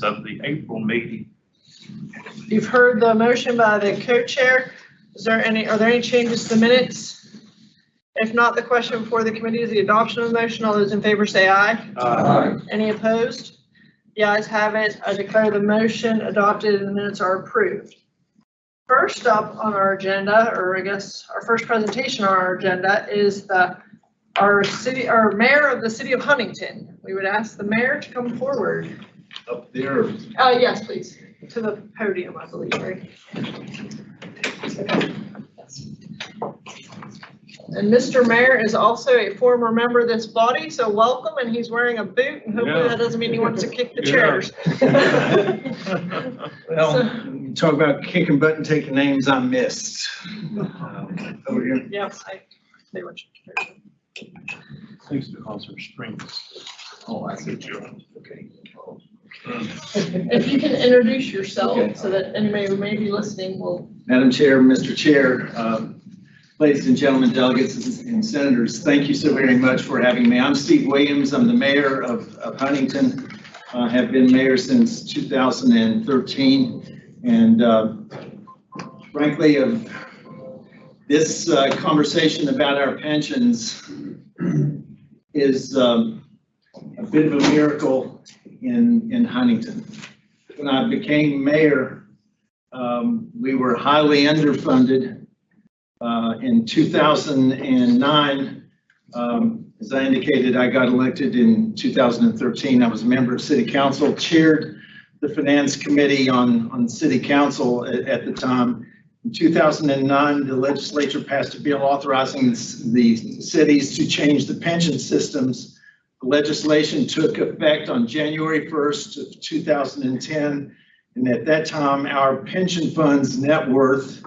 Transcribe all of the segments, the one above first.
of the April meeting. You've heard the motion by the co-chair. Are there any changes to the minutes? If not, the question before the committee is the adoption of the motion. All those in favor say aye. Aye. Any opposed? The ayes have it. I declare the motion adopted and the minutes are approved. First up on our agenda, or I guess our first presentation on our agenda, is our mayor of the city of Huntington. We would ask the mayor to come forward. Up there. Yes, please, to the podium, I believe, right? And Mr. Mayor is also a former member of this body, so welcome, and he's wearing a boot, and hopefully that doesn't mean he wants to kick the chairs. Well, you talk about kicking butt and taking names I missed. Over here. Yes, they were. Thanks to Concert Springs. Oh, I see. Okay. If you can introduce yourself Okay. so that anybody who may be listening will. Madam Chair, Mr. Chair, ladies and gentlemen, delegates and senators, thank you so very much for having me. I'm Steve Williams. I'm the mayor of Huntington. I have been mayor since 2013. And frankly, of this conversation about our pensions is a bit of a miracle in Huntington. When I became mayor, we were highly underfunded. In 2009, as I indicated, I got elected in 2013. I was a member of City Council, chaired the Finance Committee on City Council at the time. In 2009, the legislature passed a bill authorizing the cities to change the pension systems. The legislation took effect on January 1st of 2010. And at that time, our pension fund's net worth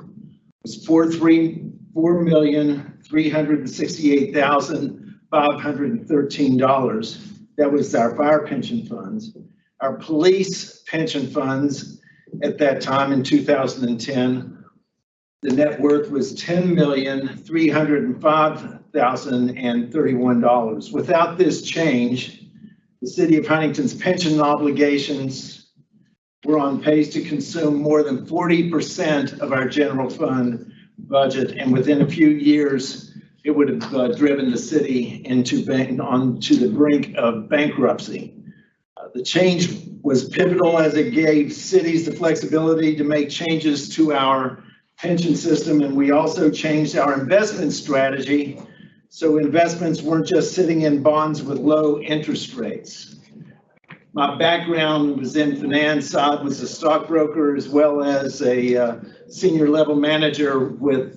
was $4,368,513. That was our fire pension funds. Our police pension funds at that time in 2010, the net worth was $10,305,031. Without this change, the city of Huntington's pension obligations were on pace to consume more than 40% of our general fund budget, and within a few years, it would have driven the city onto the brink of bankruptcy. The change was pivotal as it gave cities the flexibility to make changes to our pension system, and we also changed our investment strategy so investments weren't just sitting in bonds with low interest rates. My background was in finance. I was a stockbroker as well as a senior level manager with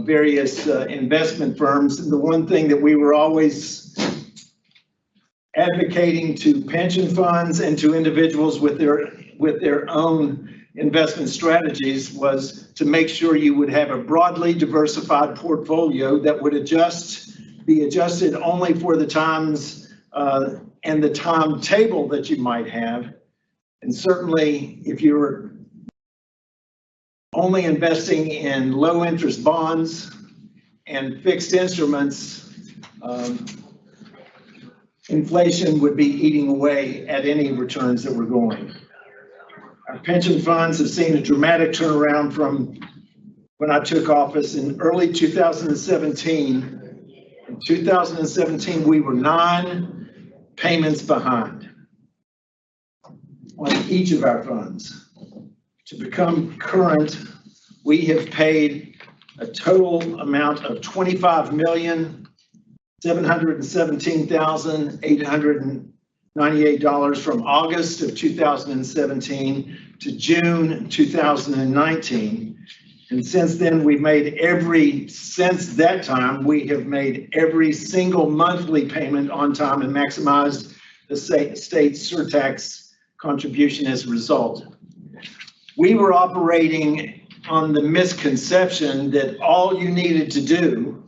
various investment firms. And the one thing that we were always advocating to pension funds and to individuals with their own investment strategies was to make sure you would have a broadly diversified portfolio that would be adjusted only for the times and the timetable that you might have. And certainly if you're only investing in low interest bonds and fixed instruments, inflation would be eating away at any returns that we're going. Our pension funds have seen a dramatic turnaround from when I took office in early 2017. In 2017, we were 9 payments behind on each of our funds. To become current, we have paid a total amount of $25,717,898 from August of 2017 to June 2019. And since then, we have made every single monthly payment on time and maximized the state's surtax contribution as a result. We were operating on the misconception that all you needed to do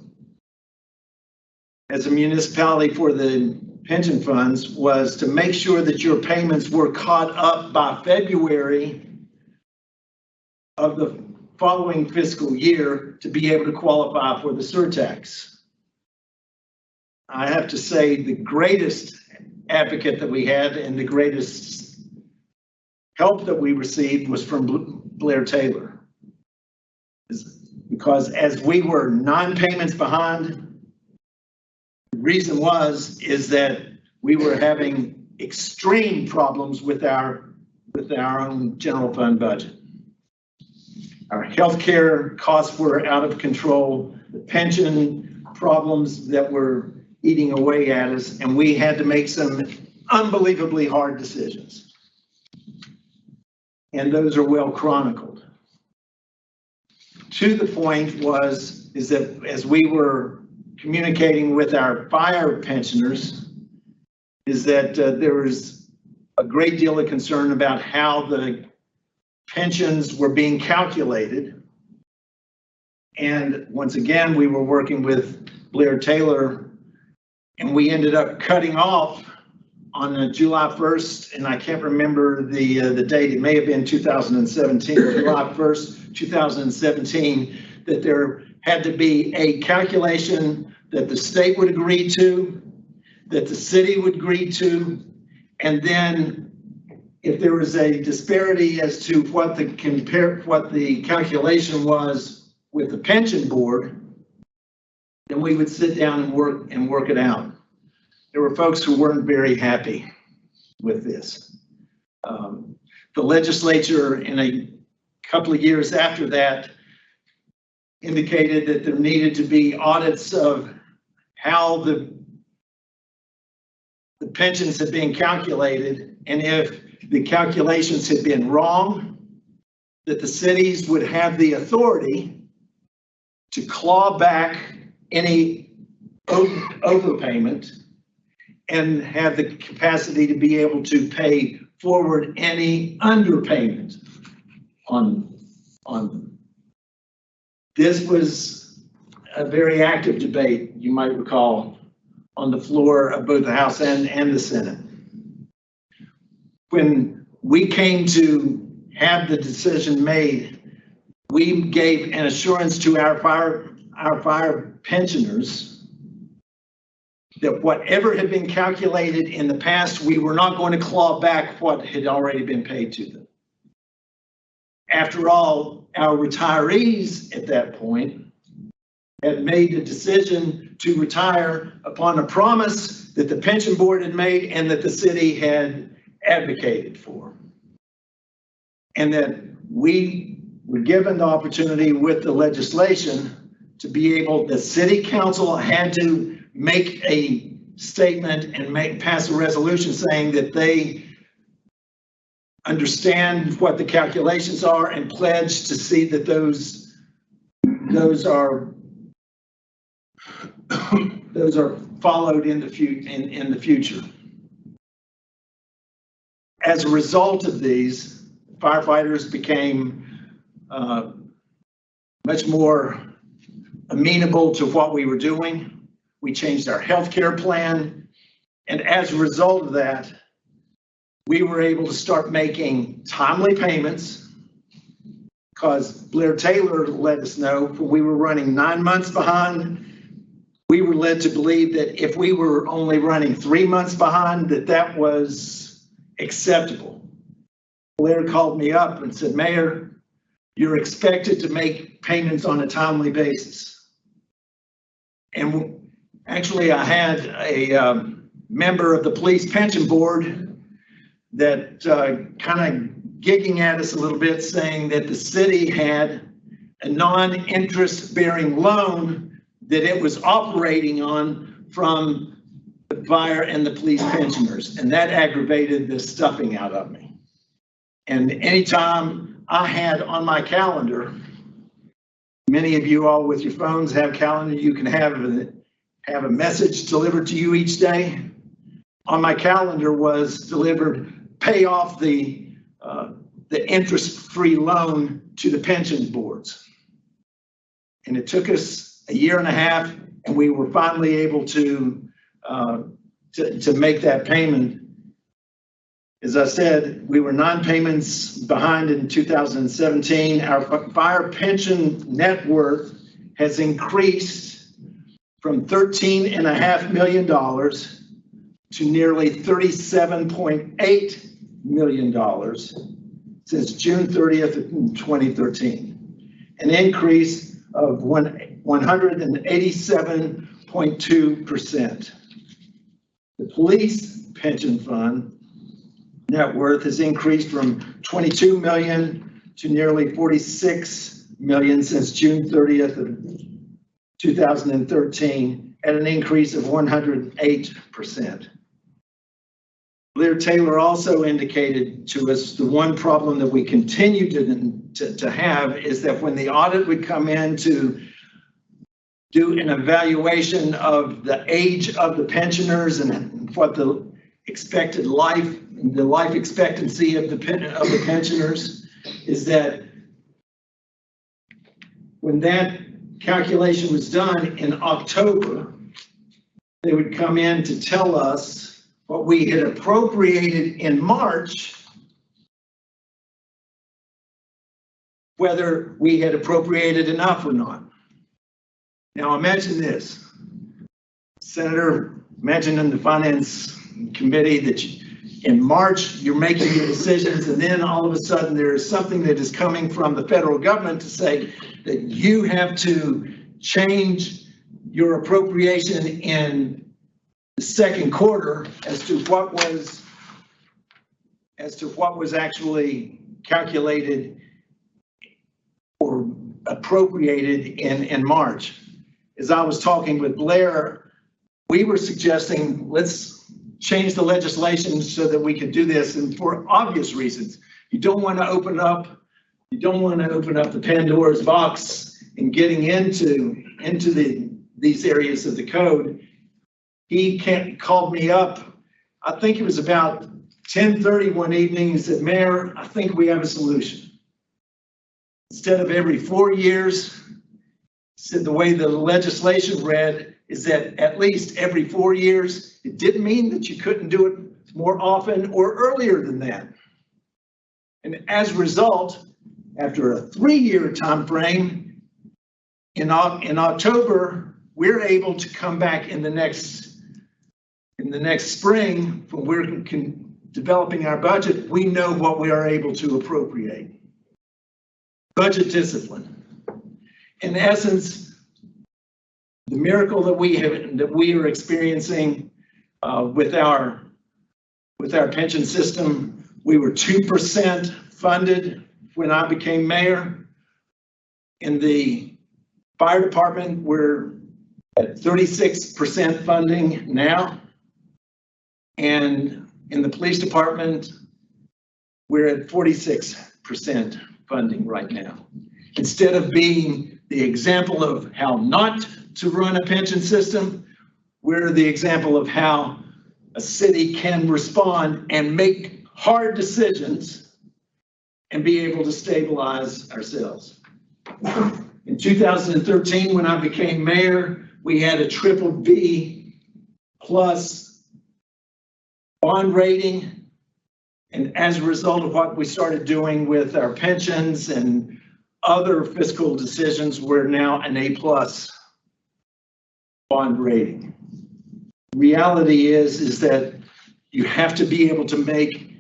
as a municipality for the pension funds was to make sure that your payments were caught up by February of the following fiscal year to be able to qualify for the surtax. I have to say the greatest advocate that we had and the greatest help that we received was from Blair Taylor. Because as we were non-payments behind, the reason is that we were having extreme problems with our own general fund budget. Our healthcare costs were out of control, the pension problems that were eating away at us, and we had to make some unbelievably hard decisions. And those are well chronicled. To the point is that as we were communicating with our fire pensioners, is that there was a great deal of concern about how the pensions were being calculated. And once again, we were working with Blair Taylor, and we ended up cutting off on July 1st, and I can't remember the date, it may have been 2017, July 1st, 2017, that there had to be a calculation that the state would agree to, that the city would agree to, and then if there was a disparity as to what the calculation was with the pension board, then we would sit down and work it out. There were folks who weren't very happy with this. The legislature in a couple of years after that indicated that there needed to be audits of how the pensions had been calculated, and if the calculations had been wrong, that the cities would have the authority to claw back any overpayment and have the capacity to be able to pay forward any underpayment on them. This was a very active debate, you might recall, on the floor of both the House and the Senate. When we came to have the decision made, we gave an assurance to our fire pensioners that whatever had been calculated in the past, we were not going to claw back what had already been paid to them. After all, our retirees at that point had made the decision to retire upon a promise that the pension board had made and that the city had advocated for. And that we were given the opportunity with the legislation to be able, the city council had to make a statement and pass a resolution saying that they understand what the calculations are and pledge to see that those are followed in the future. As a result of these, firefighters became much more amenable to what we were doing. We changed our healthcare plan, and as a result of that, we were able to start making timely payments, because Blair Taylor let us know we were running 9 months behind. We were led to believe that if we were only running 3 months behind, that was acceptable. Blair called me up and said, "Mayor, you're expected to make payments on a timely basis." And actually, I had a member of the police pension board that kind of gigging at us a little bit, saying that the city had a non-interest bearing loan that it was operating on from the fire and the police pensioners. And that aggravated the stuffing out of me. And anytime I had on my calendar, many of you all with your phones have calendar, you can have a message delivered to you each day. On my calendar was delivered, pay off the interest-free loan to the pension boards. And it took us a year and a half, and we were finally able to make that payment. As I said, we were non-payments behind in 2017. Our fire pension net worth has increased from $13.5 million to nearly $37.8 million since June 30th of 2013, an increase of 187.2%. The police pension fund net worth has increased from 22 million to nearly 46 million since June 30th of 2013, at an increase of 108%. Blair Taylor also indicated to us the one problem that we continue to have is that when the audit would come in to do an evaluation of the age of the pensioners and what the expected life expectancy of the pensioners, is that when that calculation was done in October, they would come in to tell us what we had appropriated in March, whether we had appropriated enough or not. Now imagine this, Senator, imagine in the Finance Committee that in March you're making your decisions, and then all of a sudden there is something that is coming from the federal government to say that you have to change your appropriation in the second quarter as to what was actually calculated or appropriated in March. As I was talking with Blair, we were suggesting let's change the legislation so that we could do this, and for obvious reasons. You don't want to open up the Pandora's box in getting into these areas of the code. He called me up, I think it was about 10:30 one evening, and said, Mayor, I think we have a solution. Instead of every 4 years, said the way the legislation read is that at least every 4 years. It didn't mean that you couldn't do it more often or earlier than that. And as a result, after a 3-year time frame, in October, we're able to come back in the next spring when we're developing our budget. We know what we are able to appropriate. Budget discipline. In essence, the miracle that we are experiencing with our pension system, we were 2% funded when I became mayor. In the fire department, we're at 36% funding now. And in the police department, we're at 46% funding right now. Instead of being the example of how not to run a pension system, we're the example of how a city can respond and make hard decisions and be able to stabilize ourselves. In 2013, when I became mayor, we had a BBB plus bond rating. And as a result of what we started doing with our pensions and other fiscal decisions, we're now an A+ bond rating. Reality is that you have to be able to make,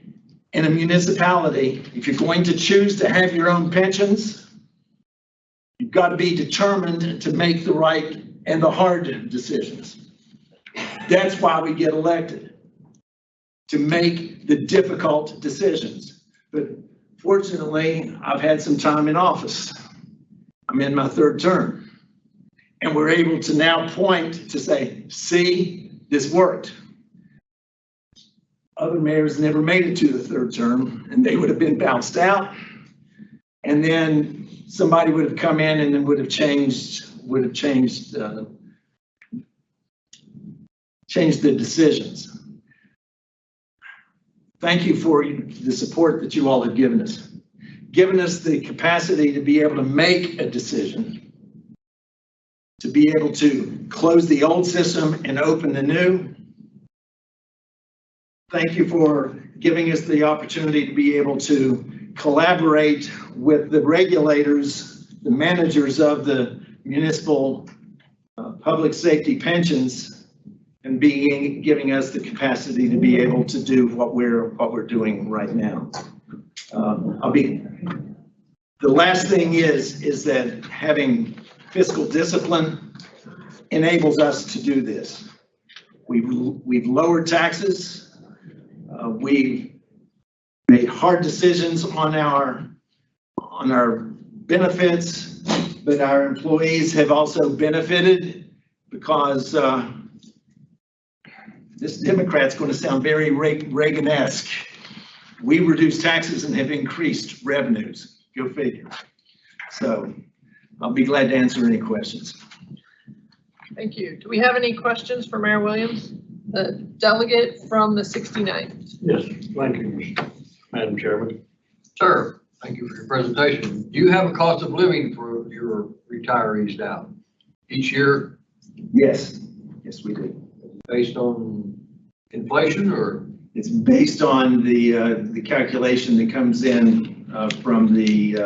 in a municipality, if you're going to choose to have your own pensions, you've got to be determined to make the right and the hard decisions. That's why we get elected, to make the difficult decisions. But fortunately, I've had some time in office. I'm in my 3rd term. And we're able to now point to say, see, this worked. Other mayors never made it to the 3rd term, and they would have been bounced out. And then somebody would have come in and then would have changed the decisions. Thank you for the support that you all have given us the capacity to be able to make a decision, to be able to close the old system and open the new. Thank you for giving us the opportunity to be able to collaborate with the regulators, the managers of the municipal public safety pensions, and giving us the capacity to be able to do what we're doing right now. The last thing is that having fiscal discipline enables us to do this. We've lowered taxes. We've made hard decisions on our benefits, but our employees have also benefited because this Democrat's going to sound very Reagan-esque. We reduced taxes and have increased revenues. Go figure. So I'll be glad to answer any questions. Thank you. Do we have any questions for Mayor Williams, the delegate from the 69th? Yes, thank you, Madam Chairman. Sir, thank you for your presentation. Do you have a cost of living for your retirees now? Each year Yes, yes, we do. based on inflation or? It's based on the calculation that comes in from the,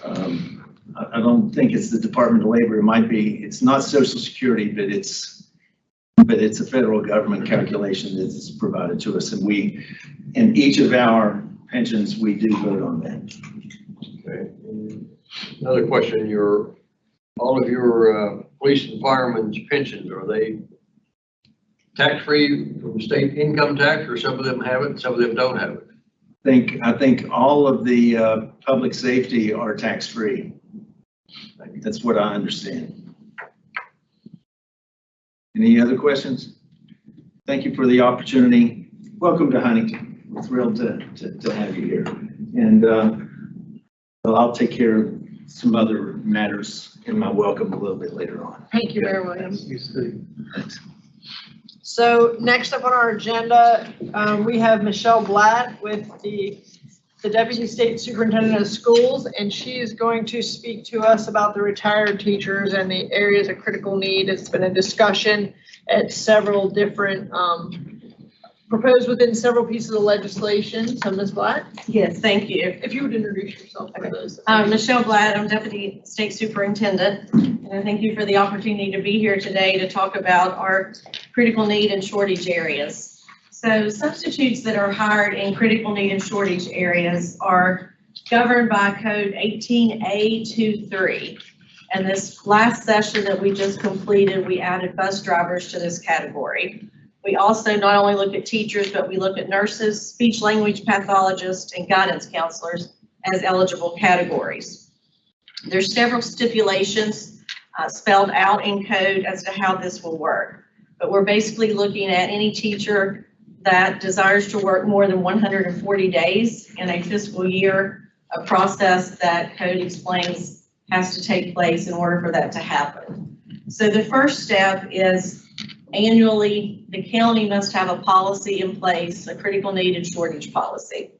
I don't think it's the Department of Labor. It might be, it's not Social Security, but it's a federal government calculation that is provided to us. And in each of our pensions, we do vote on that. Okay. Another question, all of your police and firemen's pensions, are they tax-free from state income tax, or some of them have it and some of them don't have it? I think all of the public safety are tax-free. That's what I understand. Any other questions? Thank you for the opportunity. Welcome to Huntington. We're thrilled to have you here. And well, I'll take care of some other matters in my welcome a little bit later on. Thank you, Mayor Williams. Thanks. So next up on our agenda, we have Michelle Blatt with the Deputy State Superintendent of Schools, and she is going to speak to us about the retired teachers and the areas of critical need. It's been a discussion at several different, proposed within several pieces of legislation. So Ms. Blatt, Yes, thank you. if you would introduce yourself for those. Michelle Blatt, I'm Deputy State Superintendent, and I thank you for the opportunity to be here today to talk about our critical need and shortage areas. So substitutes that are hired in critical need and shortage areas are governed by Code 18A23. And this last session that we just completed, we added bus drivers to this category. We also not only look at teachers, but we look at nurses, speech language pathologists, and guidance counselors as eligible categories. There's several stipulations spelled out in code as to how this will work, but we're basically looking at any teacher that desires to work more than 140 days in a fiscal year, a process that code explains has to take place in order for that to happen. So the first step is annually, the county must have a policy in place, a critical need and shortage policy.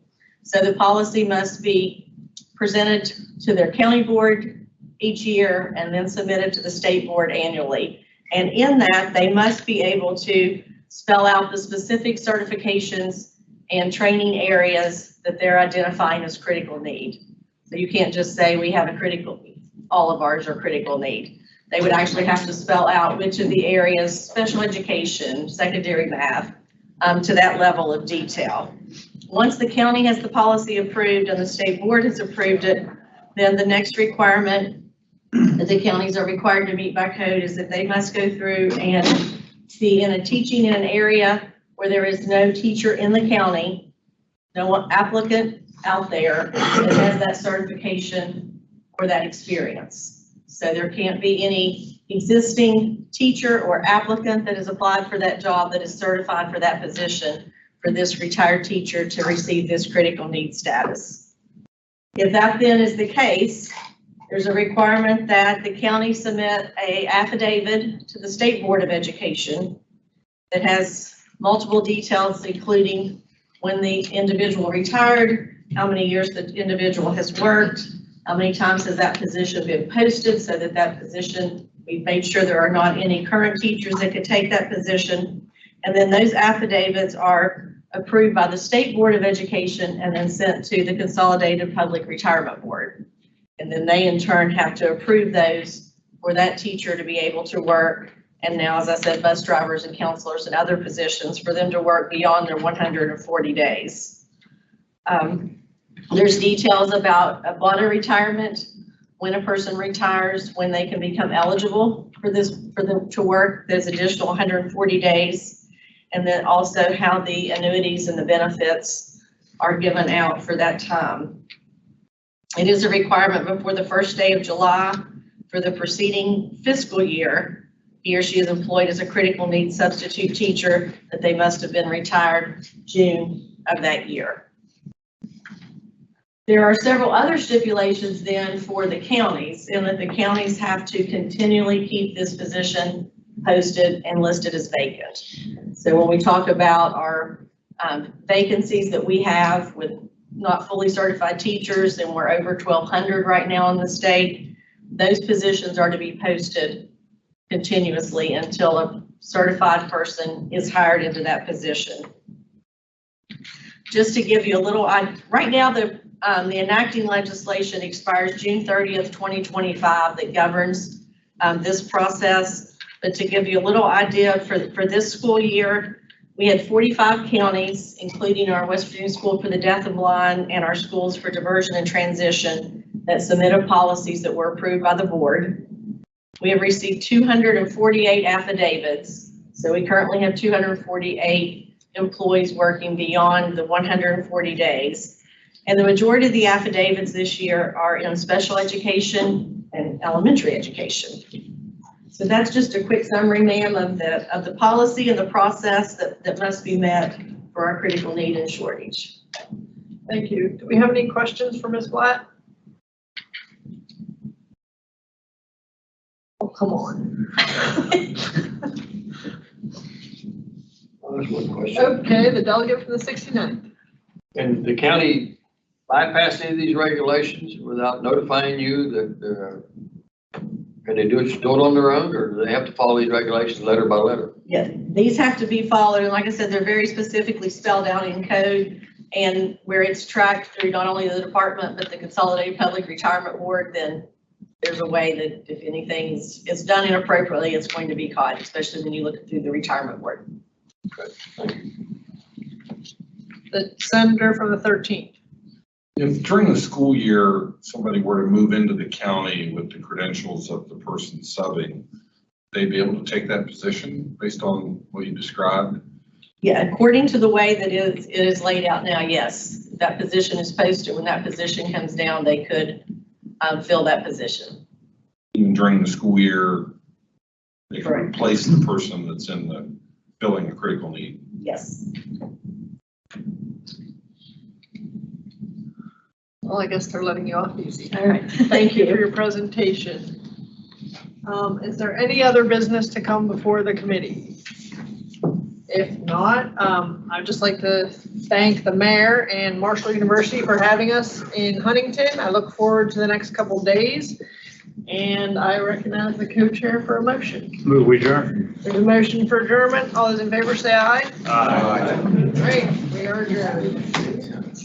So the policy must be presented to their county board each year and then submitted to the state board annually. And in that, they must be able to spell out the specific certifications and training areas that they're identifying as critical need. So you can't just say we have a critical, all of ours are critical need. They would actually have to spell out which of the areas, special education, secondary math, to that level of detail. Once the county has the policy approved and the state board has approved it, then the next requirement that the counties are required to meet by code is that they must go through and be in a teaching in an area where there is no teacher in the county, no applicant out there that has that certification or that experience. So there can't be any existing teacher or applicant that has applied for that job that is certified for that position for this retired teacher to receive this critical need status. If that then is the case, there's a requirement that the county submit an affidavit to the State Board of Education that has multiple details, including when the individual retired, how many years the individual has worked, how many times has that position been posted so that that position, we've made sure there are not any current teachers that could take that position. And then those affidavits are approved by the State Board of Education and then sent to the Consolidated Public Retirement Board. And then they in turn have to approve those for that teacher to be able to work. And now, as I said, bus drivers and counselors and other positions for them to work beyond their 140 days. There's details about a retirement, when a person retires, when they can become eligible for them to work, those additional 140 days. And then also how the annuities and the benefits are given out for that time. It is a requirement before the first day of July for the preceding fiscal year, he or she is employed as a critical needs substitute teacher, that they must have been retired June of that year. There are several other stipulations then for the counties, in that the counties have to continually keep this position posted and listed as vacant. So when we talk about our vacancies that we have with not fully certified teachers, and we're over 1,200 right now in the state, those positions are to be posted continuously until a certified person is hired into that position. Just to give you a little, right now the enacting legislation expires June 30th, 2025 that governs this process. But to give you a little idea for this school year, we had 45 counties, including our West Virginia School for the Deaf and Blind and our schools for diversion and transition, that submitted policies that were approved by the board. We have received 248 affidavits. So we currently have 248 employees working beyond the 140 days. And the majority of the affidavits this year are in special education and elementary education. So that's just a quick summary, ma'am, of the policy and the process that must be met for our critical need and shortage. Thank you. Do we have any questions for Ms. Blatt? Oh, come on. Well, that's one question. Okay, the delegate from the 69th. Can the county bypass any of these regulations without notifying you that, can they do it on their own, or do they have to follow these regulations letter by letter? Yeah, these have to be followed, and like I said, they're very specifically spelled out in code, and where it's tracked through not only the department, but the Consolidated Public Retirement Board, then there's a way that if anything is done inappropriately, it's going to be caught, especially when you look through the retirement board. Okay, thank you. The senator from the 13th. If during the school year, somebody were to move into the county with the credentials of the person subbing, they'd be able to take that position based on what you described? Yeah, according to the way that it is laid out now, yes, that position is posted. When that position comes down, they could fill that position. Even during the school year, they can Correct. replace the person that's in the filling a critical need. Yes. Well, I guess they're letting you off easy. All right. Thank you for your presentation. Is there any other business to come before the committee? If not, I'd just like to thank the mayor and Marshall University for having us in Huntington. I look forward to the next couple of days. And I recognize the co-chair for a motion. Move we adjourn. There's a motion for adjournment. All those in favor say aye. Aye. Great, we are adjourned.